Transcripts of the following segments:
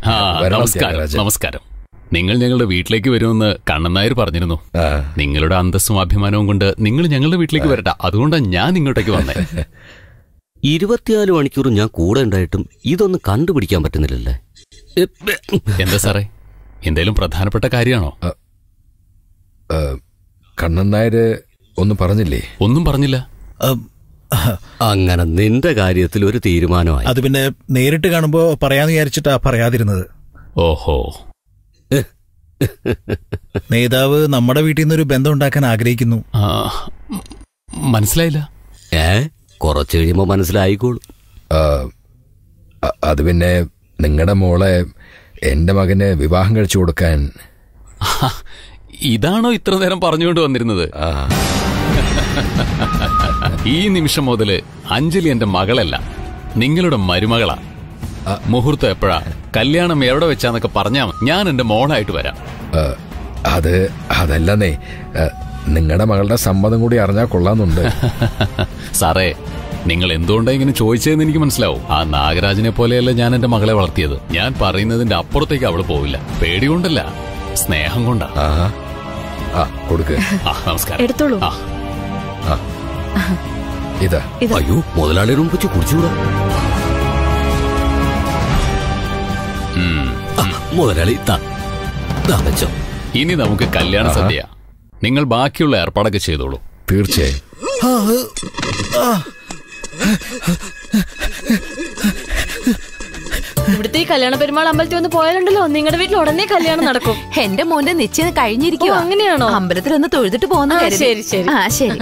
നമസ്കാരം. നമസ്കാരം. നിങ്ങൾ ഞങ്ങളുടെ വീട്ടിലേക്ക് വരുമെന്ന് കണ്ണൻ നായർ പറഞ്ഞിരുന്നു. നിങ്ങളുടെ അന്തസ്സും അഭിമാനവും കൊണ്ട് നിങ്ങൾ ഞങ്ങളുടെ വീട്ടിലേക്ക് വരട്ടെ. അതുകൊണ്ടാണ് ഞാൻ ഇങ്ങോട്ടേക്ക് വന്നേ. 24 മണിക്കൂർ ഞാൻ കൂടെ ഉണ്ടായിട്ടും ഇതൊന്നും കണ്ടുപിടിക്കാൻ പറ്റുന്നില്ലല്ലേ? എന്താ സാറേ, എന്തേലും പ്രധാനപ്പെട്ട കാര്യമാണോ? കണ്ണൻ നായർ ഒന്നും പറഞ്ഞില്ലേ? ഒന്നും പറഞ്ഞില്ല. അങ്ങനെ നിന്റെ കാര്യത്തിൽ ഒരു തീരുമാനമായി. അത് പിന്നെ നേരിട്ട് കാണുമ്പോ പറയാന്ന് വിചാരിച്ചിട്ടാ പറയാതിരുന്നത്. ഓഹോ. നേതാവ് നമ്മുടെ വീട്ടിൽ നിന്നൊരു ബന്ധം ഉണ്ടാക്കാൻ ആഗ്രഹിക്കുന്നു. മനസ്സിലായില്ല. കുറച്ച് കഴിയുമ്പോ മനസ്സിലായിക്കോളൂ. അത് പിന്നെ നിങ്ങളുടെ മോളെ എന്റെ മകന് വിവാഹം കഴിച്ചു കൊടുക്കാൻ. ഇതാണോ ഇത്ര നേരം പറഞ്ഞുകൊണ്ട് വന്നിരുന്നത്? ഈ നിമിഷം മുതല് അഞ്ജലി എന്റെ മകളല്ല, നിങ്ങളുടെ മരുമകളാ. മുഹൂർത്തം എപ്പോഴാ, കല്യാണം എവിടെ വെച്ചാന്നൊക്കെ പറഞ്ഞാ ഞാൻ എന്റെ മോളായിട്ട് വരാം. അതല്ലേ, നിങ്ങളുടെ മകളുടെ സമ്മതം കൂടി അറിഞ്ഞാൽ കൊള്ളാന്നുണ്ട്. സാറേ, നിങ്ങൾ എന്തുകൊണ്ടാ ഇങ്ങനെ ചോദിച്ചതെന്ന് എനിക്ക് മനസ്സിലാവും. ആ നാഗരാജനെ പോലെയല്ല ഞാൻ എന്റെ മകളെ വളർത്തിയത്. ഞാൻ പറയുന്നതിന്റെ അപ്പുറത്തേക്ക് അവള് പോവില്ല. പേടികൊണ്ടല്ല, സ്നേഹം കൊണ്ടാ. കൊടുക്ക്. നമസ്കാരം. എടുത്തോളൂ. ഇതാ. അയ്യോ, മുതലാളിയുടെ മുമ്പ് കുടിച്ചുകൂടാ. മുതലാളി വെച്ചോ. ഇനി നമുക്ക് കല്യാണ സദ്യ. നിങ്ങൾ ബാക്കിയുള്ള ഏർപ്പാടൊക്കെ ചെയ്തോളൂ. തീർച്ചയായും. ഇവിടുത്തെ ഈ കല്യാണ പെരുമാൾ അമ്പലത്തിൽ ഒന്ന് പോയാലുണ്ടല്ലോ, നിങ്ങളുടെ വീട്ടിൽ ഉടനെ കല്യാണം നടക്കും. എന്റെ മോന്റെ നിശ്ചയം കഴിഞ്ഞിരിക്കുവോ? അങ്ങനെയാണോ? അമ്പലത്തിലൊന്ന് തൊഴുതിട്ട് പോകുന്ന. ശരി ശരി. ശരി.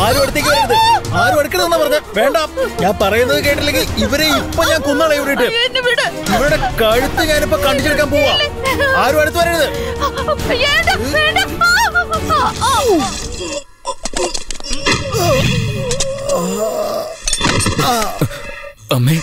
ആരും അടുത്തേക്ക് വരരുത്. ആരും അടുക്കണമെന്നാ പറഞ്ഞ. വേണ്ട, ഞാൻ പറയുന്നത് കേട്ടില്ലെങ്കിൽ ഇവരെ ഇപ്പൊ ഞാൻ കൊന്നാളെ. ഇവരുടെ കഴുത്ത് ഞാനിപ്പോ കണ്ടിച്ചെടുക്കാൻ പോവാ. ആരും അടുത്ത് വരരുത്. അമ്മേ,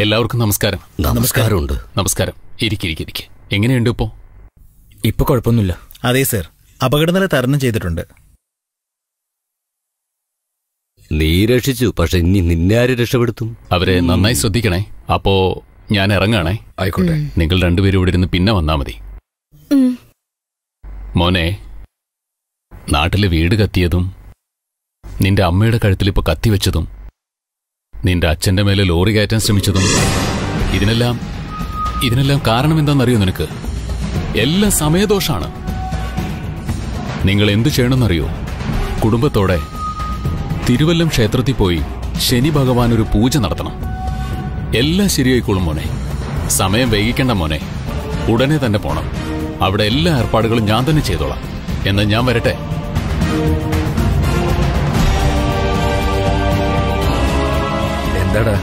എല്ലാവർക്കും നമസ്കാരം. നമസ്കാരമുണ്ട്. നമസ്കാരം. ഇരിക്കെ. എങ്ങനെയുണ്ട് ഇപ്പോ? ഇപ്പൊ കുഴപ്പമൊന്നുമില്ല. അതെ സർ, അപകടനില തരണം ചെയ്തിട്ടുണ്ട്. നീ രക്ഷിച്ചു, പക്ഷെ ഇനി നിന്നെ ആര് രക്ഷപ്പെടുത്തും? അവരെ നന്നായി ശ്രദ്ധിക്കണേ. അപ്പോ ഞാൻ ഇറങ്ങാണേ. ആയിക്കോട്ടെ. നിങ്ങൾ രണ്ടുപേരും ഇവിടെ ഇരുന്ന് പിന്നെ വന്നാ മതി. മോനെ, നാട്ടിലെ വീട് കത്തിയതും നിന്റെ അമ്മയുടെ കഴുത്തിൽ ഇപ്പൊ കത്തിവെച്ചതും നിന്റെ അച്ഛന്റെ മേലെ ലോറി കയറ്റാൻ ശ്രമിച്ചതും ഇതിനെല്ലാം കാരണം എന്താണെന്നറിയോ നിനക്ക്? എല്ലാം സമയദോഷാണ്. നിങ്ങൾ എന്തു ചെയ്യണമെന്നറിയോ? കുടുംബത്തോടെ തിരുവല്ലം ക്ഷേത്രത്തിൽ പോയി ശനി ഭഗവാൻ ഒരു പൂജ നടത്തണം. എല്ലാം ശരിയായിക്കോളും മോനെ. സമയം വൈകിക്കണ്ട മോനെ. ഉടനെ തന്നെ പോണം. അവിടെ എല്ലാ ഏർപ്പാടുകളും ഞാൻ തന്നെ ചെയ്തോളാം. എന്നാൽ ഞാൻ വരട്ടെ. എന്താടാ?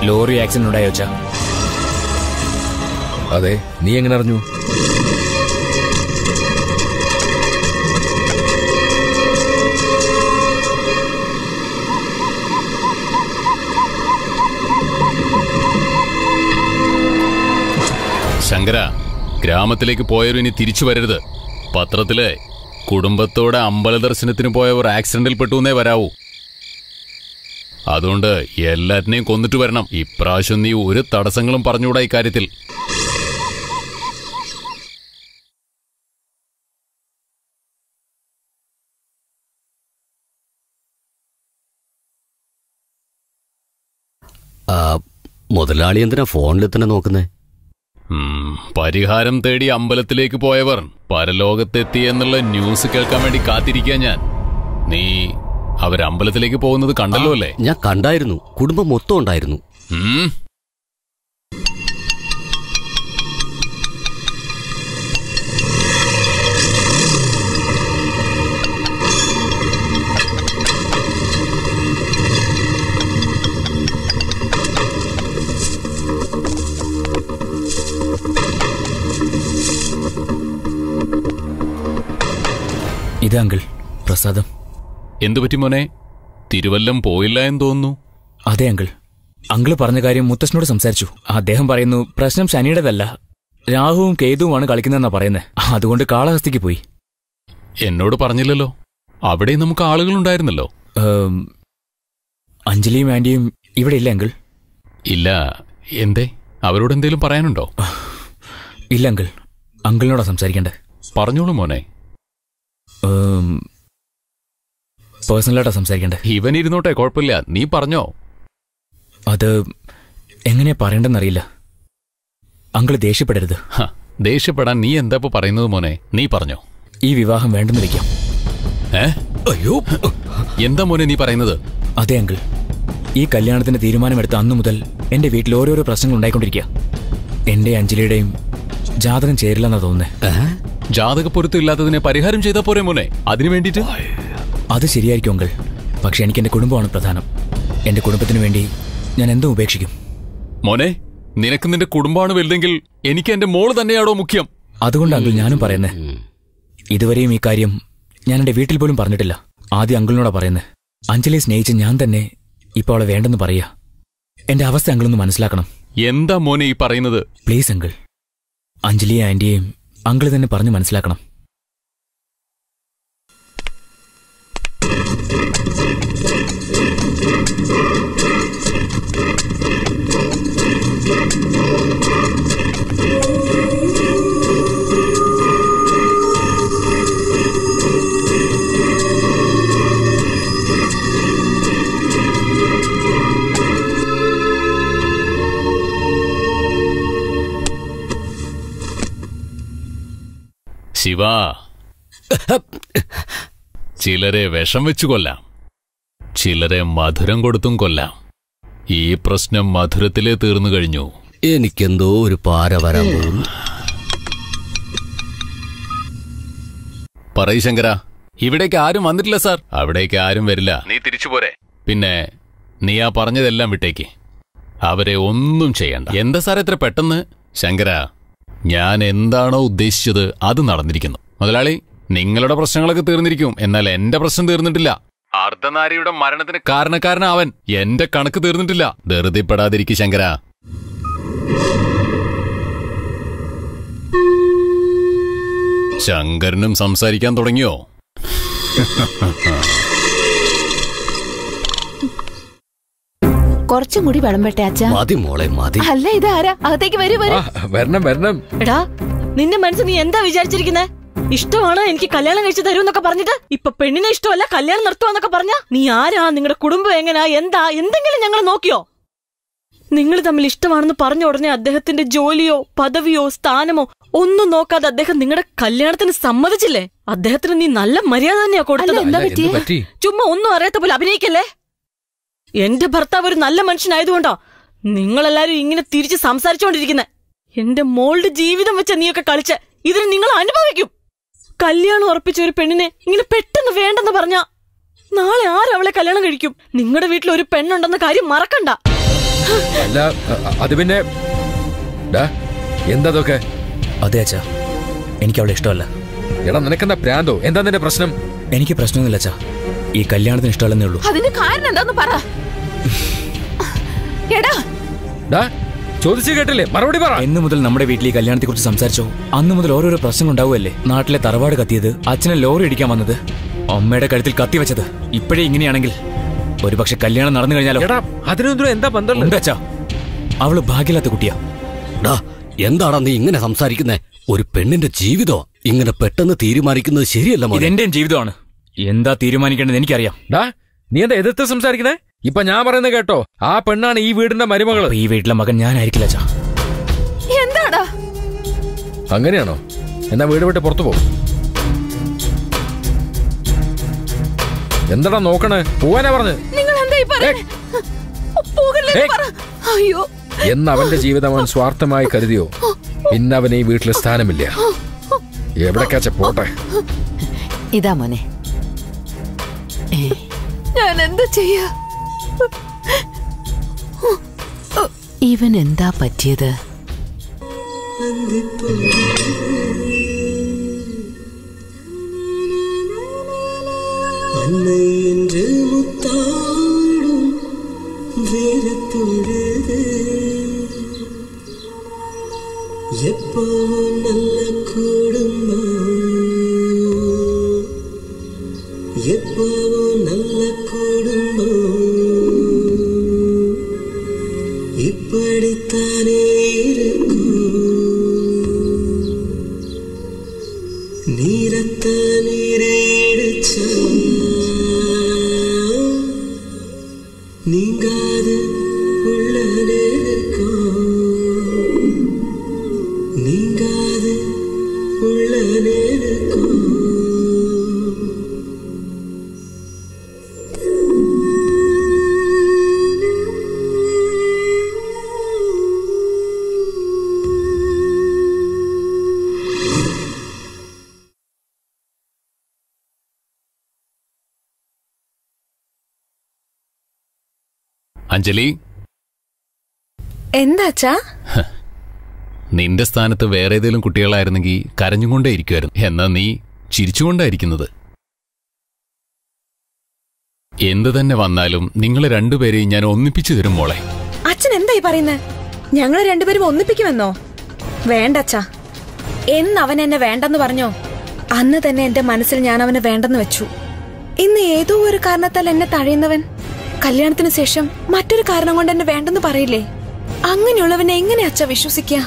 ലോറി ആക്സിഡന്റ് ഉണ്ടായോ വെച്ചാ? അതെ, നീ എങ്ങനെ അറിഞ്ഞു? ശങ്കര, ഗ്രാമത്തിലേക്ക് പോയവർ ഇനി തിരിച്ചു വരരുത്. പത്രത്തിലെ കുടുംബത്തോടെ അമ്പല ദർശനത്തിന് പോയവർ ആക്സിഡന്റിൽ പെട്ടുവെന്നേ വരാവൂ. അതുകൊണ്ട് എല്ലാറ്റിനെയും കൊന്നിട്ട് വരണം. ഇപ്രാവശ്യം നീ ഒരു തടസ്സങ്ങളും പറഞ്ഞുകൂടാ ഇക്കാര്യത്തിൽ. മുതലാളി എന്തിനാ ഫോണിൽ തന്നെ നോക്കുന്നേ? പരിഹാരം തേടി അമ്പലത്തിലേക്ക് പോയവർ പരലോകത്തെത്തി എന്നുള്ള ന്യൂസ് കേൾക്കാൻ വേണ്ടി കാത്തിരിക്കുക ഞാൻ. നീ അവരമ്പലത്തിലേക്ക് പോകുന്നത് കണ്ടല്ലോ അല്ലേ? ഞാൻ കണ്ടായിരുന്നു. കുടുംബം മൊത്തം ഉണ്ടായിരുന്നു. ഇത് അങ്കിൾ പ്രസാദം. എന്തുപറ്റി മോനെ? തിരുവല്ലം പോയില്ല എന്ന് തോന്നുന്നു. അതെ അങ്കിൾ, അങ്കിള് പറഞ്ഞ കാര്യം മുത്തശ്ശനോട് സംസാരിച്ചു. അദ്ദേഹം പറയുന്നു പ്രശ്നം ശനിയുടേതല്ല, രാഹുവും കേതുവുമാണ് കളിക്കുന്നതെന്നാ പറയുന്നത്. അതുകൊണ്ട് കാളഹസ്തിക്ക് പോയി. എന്നോട് പറഞ്ഞില്ലല്ലോ. അവിടെ നമുക്ക് ആളുകളുണ്ടായിരുന്നല്ലോ. അഞ്ജലിയും ആന്റിയും ഇവിടെ ഇല്ല അങ്കിൾ. ഇല്ല, എന്തേ? അവരോട് എന്തേലും പറയാനുണ്ടോ? ഇല്ല അങ്കിൾ, അങ്കിളിനോടാ സംസാരിക്കണ്ടേ. പറഞ്ഞോളൂ മോനെ. പേഴ്സണലായിട്ടാ സംസാരിക്കണ്ടേ. ഇവൻ ഇരുന്നോട്ടെ, കുഴപ്പമില്ല, നീ പറഞ്ഞോ. അത് എങ്ങനെയാ പറയണ്ടെന്നറിയില്ല. അങ്കിള് ദേഷ്യപ്പെടരുത്. ദേഷ്യപ്പെടാൻ നീ എന്താ ഇപ്പൊ പറയുന്നത് മോനെ? നീ പറഞ്ഞോ. ഈ വിവാഹം വേണ്ടെന്ന് വെക്കാം. അയ്യോ, എന്താ മോനെ നീ പറയുന്നത്? അതെ അങ്കിൾ, ഈ കല്യാണത്തിന് തീരുമാനമെടുത്ത അന്നു മുതൽ എന്റെ വീട്ടിൽ ഓരോരോ പ്രശ്നങ്ങൾ ഉണ്ടായിക്കൊണ്ടിരിക്കുക. എന്റെ അഞ്ജലിയുടെയും ജാതകം ചേരില്ലെന്നാ തോന്നുന്നേ. ജാതകപ്പൊരുത്തം ഇല്ലാത്തതിനെ പരിഹാരം ചെയ്താ പോരെ മോനെ? അതിനു വേണ്ടിട്ട്? അത് ശരിയായിരിക്കും അങ്കിൾ, പക്ഷെ എനിക്ക് എന്റെ കുടുംബമാണ് പ്രധാനം. എന്റെ കുടുംബത്തിന് വേണ്ടി ഞാൻ എന്തും ഉപേക്ഷിക്കും. മോനെ, നിനക്ക് നിന്റെ കുടുംബമാണ് വലുതെങ്കിൽ എനിക്ക് എന്റെ മോള് തന്നെയാണോ മുഖ്യം? അതുകൊണ്ട് അങ്കിൾ ഞാനും പറയുന്നേ. ഇതുവരെയും ഈ കാര്യം ഞാൻ എന്റെ വീട്ടിൽ പോലും പറഞ്ഞിട്ടില്ല. ആദ്യം അങ്കിളിനോടാ പറയുന്നേ. അഞ്ജലിയെ സ്നേഹിച്ച് ഞാൻ തന്നെ ഇപ്പൊ അവളെ വേണ്ടെന്ന് പറയാ. എന്റെ അവസ്ഥ അങ്കിളൊന്ന് മനസ്സിലാക്കണം. എന്താ മോനെ ഈ പറയുന്നത്? പ്ലീസ് അങ്കിൾ, അഞ്ജലിയെ ആന്റിയെയും അങ്കിള് തന്നെ പറഞ്ഞു മനസ്സിലാക്കണം. ശിവ, ചിലരെ വിഷം വെച്ചു കൊല്ലാം, ചിലരെ മധുരം കൊടുത്തും കൊല്ലാം. ഈ പ്രശ്നം മധുരത്തിലേ തീർന്നു കഴിഞ്ഞു. എനിക്കെന്തോ ഒരു പാര വരാൻ പോകുന്നു. പറയ് ശങ്കര, ഇവിടേക്ക് ആരും വന്നിട്ടില്ല സാർ. അവിടേക്ക് ആരും വരില്ല. നീ തിരിച്ചു പോരെ. പിന്നെ നീ ആ പറഞ്ഞതെല്ലാം വിട്ടേക്ക്. അവരെ ഒന്നും ചെയ്യണ്ട. എന്താ സാർ എത്ര പെട്ടെന്ന്? ശങ്കര, ഞാൻ എന്താണോ ഉദ്ദേശിച്ചത് അത് നടന്നിരിക്കുന്നു. മുതലാളി, നിങ്ങളുടെ പ്രശ്നങ്ങളൊക്കെ തീർന്നിരിക്കും, എന്നാൽ എന്റെ പ്രശ്നം തീർന്നിട്ടില്ല. അർദ്ധനാരിയുടെ മരണത്തിന് കാരണക്കാരനവൻ. എന്റെ കണക്ക് തീർന്നിട്ടില്ല. ധൃതിപ്പെടാതിരിക്കും ശങ്കര. ശങ്കരനും സംസാരിക്കാൻ തുടങ്ങിയോ? കുറച്ചും കൂടി വിളമ്പട്ടെ അച്ഛാ. മതി മോളെ മതി. അല്ല, ഇതാരാ? അകത്തേക്ക് വരൂ. വരണം വരണം. എടാ, നിന്റെ മനസ്സ് നീ എന്താ വിചാരിച്ചിരിക്കുന്നേ? ഇഷ്ടമാണ് എനിക്ക് കല്യാണം കഴിച്ചു തരൂന്നൊക്കെ പറഞ്ഞിട്ട് ഇപ്പൊ പെണ്ണിനെ ഇഷ്ടമല്ല കല്യാണം നിർത്തുവാന്നൊക്കെ പറഞ്ഞ നീ ആരാ? നിങ്ങളുടെ കുടുംബം എങ്ങനാ? എന്താ? എന്തെങ്കിലും ഞങ്ങൾ നോക്കിയോ? നിങ്ങൾ തമ്മിൽ ഇഷ്ടമാണെന്ന് പറഞ്ഞ ഉടനെ അദ്ദേഹത്തിന്റെ ജോലിയോ പദവിയോ സ്ഥാനമോ ഒന്നും നോക്കാതെ അദ്ദേഹം നിങ്ങളുടെ കല്യാണത്തിന് സമ്മതിച്ചില്ലേ? അദ്ദേഹത്തിന് നീ നല്ല മര്യാദ തന്നെയാ കൊടുത്തത്. എന്താ പറ്റി? ചുമ്മാ ഒന്നും അറിയാത്ത പോലെ അഭിനയിക്കല്ലേ. എന്റെ ഭർത്താവ് ഒരു നല്ല മനുഷ്യനായതുകൊണ്ടോ നിങ്ങളെല്ലാരും ഇങ്ങനെ തിരിച്ച് സംസാരിച്ചോണ്ടിരിക്കുന്നെ? എന്റെ മോളുടെ ജീവിതം വെച്ച നീയൊക്കെ കളിച്ച് ഇതിന് നിങ്ങൾ അനുഭവിക്കും. കല്യാണം ഉറപ്പിച്ച ഒരു പെണ്ണിനെ ഇങ്ങനെ പെട്ടെന്ന് വേണ്ടെന്ന് പറഞ്ഞ നാളെ ആരവളെ കല്യാണം കഴിക്കും? നിങ്ങളുടെ വീട്ടിൽ ഒരു പെണ്ണുണ്ടെന്ന കാര്യം മറക്കണ്ട. അല്ല, അത് പിന്നെ എന്താതൊക്കെ? അതെ അച്ഛാ, എനിക്ക് അവളെ ഇഷ്ടമല്ല. എടാ, നിനക്കെന്താ പ്രാന്തോ? എന്താ നിന്റെ പ്രശ്നം? എനിക്ക് പ്രശ്നമൊന്നുമില്ല അച്ഛാ, ഈ കല്യാണത്തിന് ഇഷ്ടമല്ലെന്നേ ഉള്ളൂ. അതിന് കാരണം എന്താന്ന് പറ. എടാ, ചോദിച്ചു കേട്ടില്ലേ? മറുപടി പറ. എന്ന് മുതൽ നമ്മുടെ വീട്ടിൽ ഈ കല്യാണത്തെ കുറിച്ച് സംസാരിച്ചോ അന്ന് മുതൽ ഓരോരോ പ്രശ്നങ്ങൾ ഉണ്ടാവുമല്ലേ. നാട്ടിലെ തറവാട് കത്തിയത്, അച്ഛനെ ലോറി ഇടിക്കാൻ വന്നത്, അമ്മയുടെ കഴുത്തിൽ കത്തി വെച്ചത്. ഇപ്പോഴേ ഇങ്ങനെയാണെങ്കിൽ ഒരുപക്ഷെ കല്യാണം നടന്നു കഴിഞ്ഞാലോ? അതിനൊന്നും എന്താ ബന്ധമുണ്ട് അച്ഛാ? അവള് ഭാഗ്യമില്ലാത്ത കുട്ടിയാ. എന്താടാ നീ ഇങ്ങനെ സംസാരിക്കുന്നേ? ഒരു പെണ്ണിന്റെ ജീവിതോ ഇങ്ങനെ പെട്ടെന്ന് തീരുമാനിക്കുന്നത് ശരിയല്ല. ഇതെന്റെയും ജീവിതമാണ്. എന്താ തീരുമാനിക്കേണ്ടത് എനിക്കറിയാം. നീ എന്താ എതിർത്ത് സംസാരിക്കുന്നേ? ഇപ്പൊ ഞാൻ പറയുന്നത് കേട്ടോ, ആ പെണ്ണാണ് ഈ വീടിന്റെ മരുമകൾ. ഈ വീട്ടിലെ മകൻ ഞാനായിരിക്കില്ല അച്ഛാ. എന്താടാ? അങ്ങനെയാണോ? എന്നാ വീട് വിട്ട് പുറത്തു പോകും. എന്താടാ നോക്കണേ? പോവാനാ പറഞ്ഞ്. അയ്യോ, എന്ന് അവന്റെ ജീവിതം അവൻ സ്വാർത്ഥമായി കരുതിയോ, പിന്നെ അവന് ഈ വീട്ടിൽ സ്ഥാനമില്ല. എവിടേക്കാച്ച പോട്ടെ. ഇതാ മോനെ, ഞാൻ എന്താ ചെയ്യാ? ഇവൻ എന്താ പറ്റിയത്? அன்னை என்று முத்தாடும் வீரத்தோடு எப்பவும் நல்ல குடும்பம், எப்பவும் நல்ல குடும்பம், இப்படித்தானே இருக்கும். நீரத்த நீரேடிச்சா நீங்காது உள்ள நேருக்கும், நீங்காது உள்ள நேருக்கும். അഞ്ജലി, എന്താച്ചാ? നിന്റെ സ്ഥാനത്ത് വേറെ ഏതെങ്കിലും കുട്ടികളായിരുന്നെങ്കിൽ കരഞ്ഞുകൊണ്ടേ ഇരിക്കുമായിരുന്നു. എന്നാ നീ ചിരിച്ചുകൊണ്ടായിരിക്കുന്നത്. എന്തു തന്നെ വന്നാലും നിങ്ങളെ രണ്ടുപേരെയും ഞാൻ ഒന്നിപ്പിച്ചു തരും മോളെ. അച്ഛൻ എന്തായി പറയുന്നത്? ഞങ്ങൾ രണ്ടുപേരും ഒന്നിപ്പിക്കുമെന്നോ? വേണ്ടച്ചാ. എന്ന് അവൻ എന്നെ വേണ്ടെന്ന് പറഞ്ഞോ അന്ന് തന്നെ എന്റെ മനസ്സിൽ ഞാൻ അവന് വേണ്ടെന്ന് വെച്ചു. ഇന്ന് ഏതോ ഒരു കാരണത്താൽ എന്നെ തഴയുന്നവൻ കല്യാണത്തിന് ശേഷം മറ്റൊരു കാരണം കൊണ്ട് എന്നെ വേണ്ടെന്ന് പറയില്ലേ? അങ്ങനെയുള്ളവനെ എങ്ങനെ അച്ഛ വിശ്വസിക്കുക?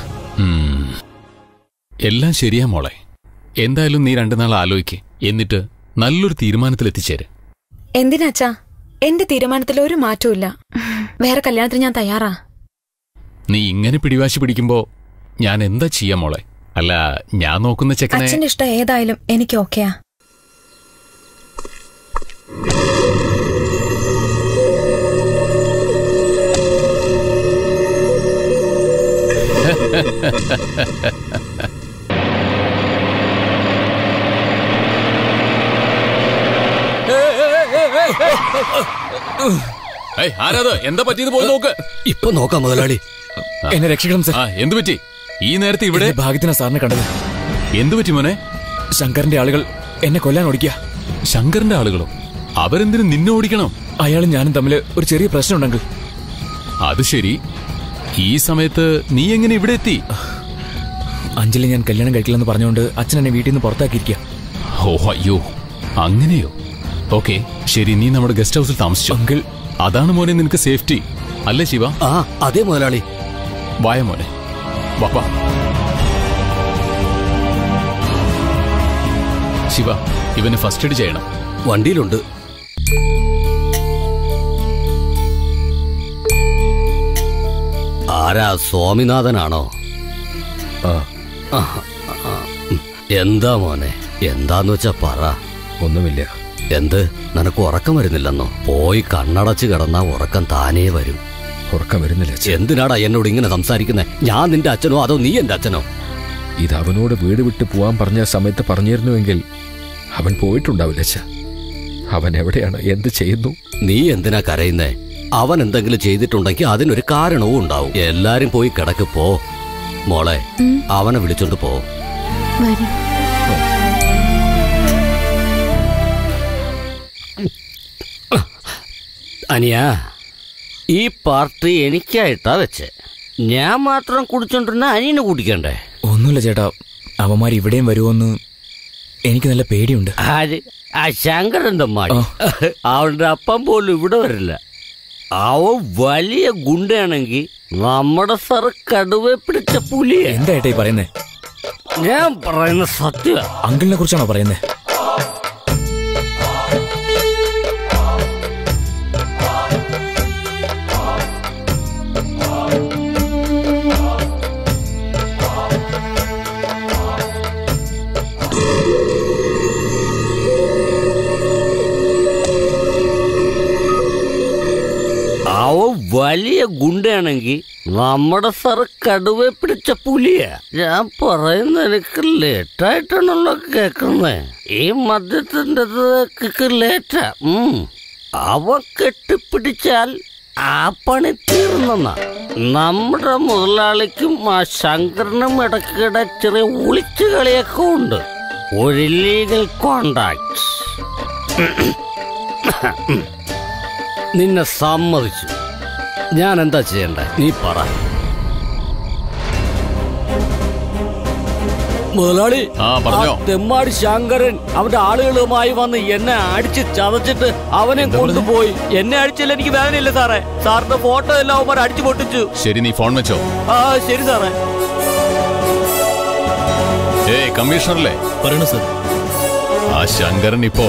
എല്ലാം ശരിയാ മോളെ. എന്തായാലും നീ 2 നാൾ ആലോചിക്ക്. എന്നിട്ട് നല്ലൊരു തീരുമാനത്തിലെത്തിച്ചേര്. എന്തിനാച്ചാ? എന്റെ തീരുമാനത്തിൽ ഒരു മാറ്റവും ഇല്ല. വേറെ കല്യാണത്തിന് ഞാൻ തയ്യാറാ. നീ ഇങ്ങനെ പിടിവാശി പിടിക്കുമ്പോ ഞാൻ എന്താ ചെയ്യാ മോളെ? അല്ല, ഞാൻ നോക്കുന്ന ചെക്കനെ... അച്ഛന്റെ ഇഷ്ടം ഏതായാലും എനിക്ക് ഓക്കെയാ. ആരാത്? എന്താ പറ്റിയത്? പോയി നോക്ക്. ഇപ്പൊ നോക്കാം മുതലാളി. എന്നെ രക്ഷിക്കണം സാർ. എന്തു പറ്റി ഈ നേരത്തെ ഇവിടെ? ഭാഗ്യത്തിനാ സാറിനെ കണ്ടത്. എന്തു പറ്റി മോനെ? ശങ്കറിന്റെ ആളുകൾ എന്നെ കൊല്ലാൻ ഓടിക്കുക. ശങ്കറിന്റെ ആളുകളോ? അവരെന്തിനും നിന്നെ ഓടിക്കണം? അയാളും ഞാനും തമ്മിൽ ഒരു ചെറിയ പ്രശ്നമുണ്ടെങ്കിൽ. അത് ശരി. ഈ സമയത്ത് നീ എങ്ങനെ ഇവിടെ എത്തി? അഞ്ജലി ഞാൻ കല്യാണം കഴിക്കില്ലെന്ന് പറഞ്ഞുകൊണ്ട് അച്ഛൻ എന്നെ വീട്ടിൽ നിന്ന് പുറത്താക്കിയിരിക്കുക. ഓ അയ്യോ, അങ്ങനെയോ? ഓക്കെ, ശരി. നീ നമ്മുടെ ഗസ്റ്റ് ഹൗസിൽ താമസിച്ചു. അങ്കിൾ, അതാണ് മോനെ നിനക്ക് സേഫ്റ്റി അല്ലേ ശിവ? ആ അതെ മുതലാളി. വായ മോനെ, വാ. ശിവ, ഇവന് ഫസ്റ്റ് എയ്ഡ് ചെയ്യണം. വണ്ടിയിലുണ്ട്. ആരാ? സ്വാമിനാഥനാണോ? എന്താ മോനെ? എന്താന്ന് വെച്ചാ പറ. ഒന്നുമില്ല. എന്ത്? നിനക്ക് ഉറക്കം വരുന്നില്ലെന്നോ? പോയി കണ്ണടച്ച് കിടന്നാ ഉറക്കം താനേ വരും. ഉറക്കം വരുന്നില്ല. എന്തിനാടാ എന്നോട് ഇങ്ങനെ സംസാരിക്കുന്നേ? ഞാൻ നിന്റെ അച്ഛനോ അതോ നീ എന്റെ അച്ഛനോ? ഇത് അവനോട് വീട് വിട്ട് പോവാൻ പറഞ്ഞ സമയത്ത് പറഞ്ഞിരുന്നുവെങ്കിൽ അവൻ പോയിട്ടുണ്ടാവില്ല. അവൻ എവിടെയാണ്? എന്ത് ചെയ്യുന്നു? നീ എന്തിനാ കരയുന്നേ? അവൻ എന്തെങ്കിലും ചെയ്തിട്ടുണ്ടെങ്കിൽ അതിനൊരു കാരണവും ഉണ്ടാവും. എല്ലാരും പോയി കിടക്ക് പോ മോളെ. അവനെ വിളിച്ചോണ്ട് പോ. അനിയാ, ഈ പാർട്ടി എനിക്കായിട്ടാ വെച്ചേ. ഞാൻ മാത്രം കുടിച്ചോണ്ടിരുന്ന അനിയനെ കുടിക്കണ്ടേ? ഒന്നുമില്ല ചേട്ടാ, അവന്മാർ ഇവിടെയും വരുമോന്ന് എനിക്ക് നല്ല പേടിയുണ്ട്. ആര്? ആ ശങ്കരന്റെ മടി. അവന്റെ അപ്പം പോലും ഇവിടെ വരില്ല. അവൻ വലിയ ഗുണ്ടയാണെങ്കിൽ നമ്മുടെ സാറ് കടുവ പിടിച്ച പുലിയെ. എന്താ ഏട്ടാ ഈ പറയുന്നേ? ഞാൻ പറയുന്ന സത്യ. അങ്കിളിനെ കുറിച്ചാണോ പറയുന്നേ? അവൻ വലിയ ഗുണ്ടയാണെങ്കിൽ നമ്മുടെ സാറ് കടുവ പിടിച്ച പുലിയ. ഞാൻ പറയുന്ന എനിക്ക് ലേറ്റായിട്ടാണല്ലോ കേക്കുന്നേ. ഈ മദ്യത്തിന്റെ ലേറ്റാ. അവ കെട്ടിപ്പിടിച്ചാൽ ആ പണി തീർന്നെന്നാ. നമ്മുടെ മുതലാളിക്കും ആ ശങ്കരനും ഇടയ്ക്കിടെ ചെറിയ ഒളിച്ചു കളിയൊക്കെ ഉണ്ട്. ഒരു ഇല്ലീഗൽ കോണ്ടാക്ട്. നിന്നെ സമ്മതിച്ചു. ഞാൻ എന്താ ചെയ്യണ്ടേ നീ പറ. മുതലാളി, തെമ്മാടി ശങ്കരൻ അവന്റെ ആളുകളുമായി വന്ന് എന്നെ അടിച്ച് ചതച്ചിട്ട് അവനെ കൊണ്ടുപോയി. എന്നെ അടിച്ചില്ല, എനിക്ക് വേദനയില്ല സാറേ. സാറിന്റെ ഫോട്ടോ എല്ലാം അവന്മാർ അടിച്ചു പൊട്ടിച്ചു. ശരി, നീ ഫോൺ വെച്ചോ. ആ ശരി സാറേ. കമ്മീഷണറല്ലേ? പറയണു സാർ. ആ ശങ്കരൻ ഇപ്പോ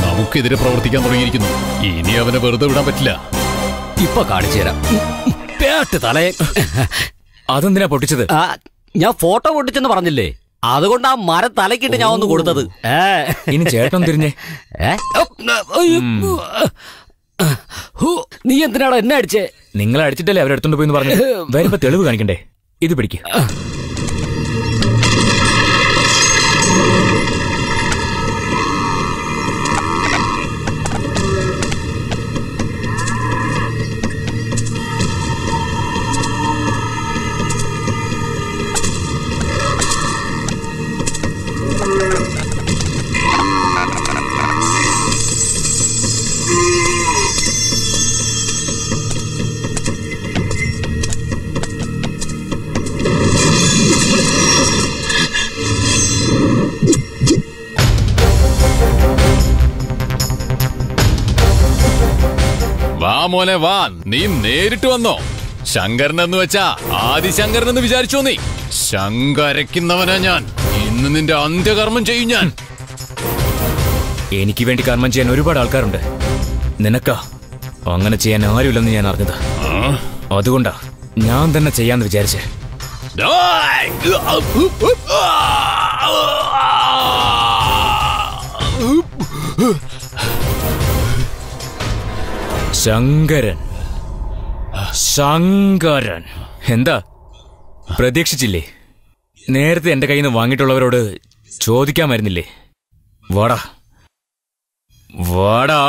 നമുക്കെതിരെ പ്രവർത്തിക്കാൻ തുടങ്ങിയിരിക്കുന്നു. ഇനി അവനെ വെറുതെ വിടാൻ പറ്റില്ല. ഇപ്പൊ കാണിച്ചു തരാം. തലയെ അതെന്തിനാ പൊട്ടിച്ചത്? ഞാൻ ഫോട്ടോ പൊട്ടിച്ചെന്ന് പറഞ്ഞില്ലേ, അതുകൊണ്ട് ആ മരം തലക്കിട്ട് ഞാൻ ഒന്ന് കൊടുത്തത്. ഇനി ചേട്ടൻ തിരിഞ്ഞേ. നീ എന്തിനാണോ എന്നെ അടിച്ചേ? നിങ്ങളെ അടിച്ചിട്ടല്ലേ അവരെടുത്തോണ്ട് പോയി പറഞ്ഞു. വരുമ്പോ തെളിവ് കാണിക്കണ്ടേ? ഇത് പിടിക്ക. വാ മോനെ വാ, നീ നേരിട്ട് വന്നോ. ശങ്കരൻ എന്ന് വെച്ചാ ആദിശങ്കരൻ എന്ന് വിചാരിച്ചോ നീ? ശങ്കരയ്ക്കുന്നവനാ ഞാൻ. ഇന്ന് നിന്റെ അന്ത്യകർമ്മം ചെയ്യും ഞാൻ. എനിക്ക് വേണ്ടി കർമ്മം ചെയ്യാൻ ഒരുപാട് ആൾക്കാരുണ്ട്. നിനക്കാ അങ്ങനെ ചെയ്യാൻ ആരുമില്ലെന്ന് ഞാൻ അറിഞ്ഞതാ. അതുകൊണ്ടാ ഞാൻ തന്നെ ചെയ്യാന്ന് വിചാരിച്ചേ. ശങ്കരൻ, ശങ്കരൻ എന്താ പ്രതീക്ഷിച്ചില്ലേ? നേരത്തെ എന്റെ കയ്യിൽ നിന്ന് വാങ്ങിയിട്ടുള്ളവരോട് ചോദിക്കാമായിരുന്നില്ലേ? വാടാ വാടാ.